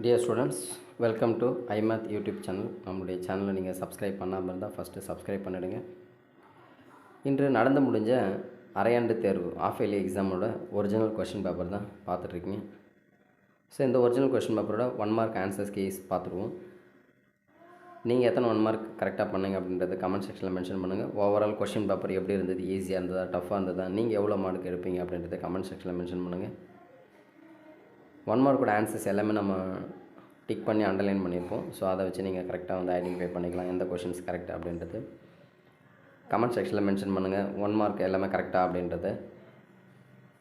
Dear students, welcome to iMath YouTube channel. நம்மளுடைய சேனலை நீங்கள் சப்ஸ்கிரைப் பண்ணாமல் இருந்தால் ஃபஸ்ட்டு சப்ஸ்கிரைப் பண்ணிவிடுங்க. இன்று நடந்து முடிஞ்ச அரையாண்டு தேர்வு ஆஃப் இயர்லி எக்ஸாமோட ஒரிஜினல் கொஷின் பேப்பர் தான் பார்த்துட்ருக்கீங்க. ஸோ இந்த ஒரிஜினல் கொஷின் பேப்பரோட 1 மார்க் ஆன்சர்ஸ் கேஸ் பார்த்துருவோம். நீங்கள் எத்தனை 1 மார்க் கரெக்டாக பண்ணீங்க அப்படின்றத கமெண்ட் செக்ஷனில் மென்ஷன் பண்ணுங்கள். ஓவரால் கொஷின் பேப்பர் எப்படி இருந்தது, ஈஸியாக இருந்ததா, டஃப்பாக இருந்ததா, நீங்கள் எவ்வளோ மார்க் எடுப்பீங்க அப்படின்றத கமெண்ட் செக்ஷனில் மென்ஷன் பண்ணுங்கள். 1 மார்க்கோட ஆன்சர்ஸ் எல்லாமே நம்ம டிக் பண்ணி அண்டர்லைன் பண்ணியிருப்போம். ஸோ அதை வச்சு நீங்கள் கரெக்டாக வந்து ஐடென்டிஃபை பண்ணிக்கலாம் எந்த கொஷின்ஸ் கரெக்ட் அப்படின்றது. கமெண்ட் செக்ஷனில் மென்ஷன் பண்ணுங்கள் 1 மார்க் எல்லாமே கரெக்டாக அப்படின்றது.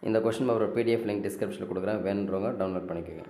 இந்த கொஷின் பேப்பர் பிடிஎஃப் லிங்க் டிஸ்கிரிப்ஷனில் கொடுக்குறேன், வேணுன்றவங்க டவுன்லோட் பண்ணிக்கோங்க.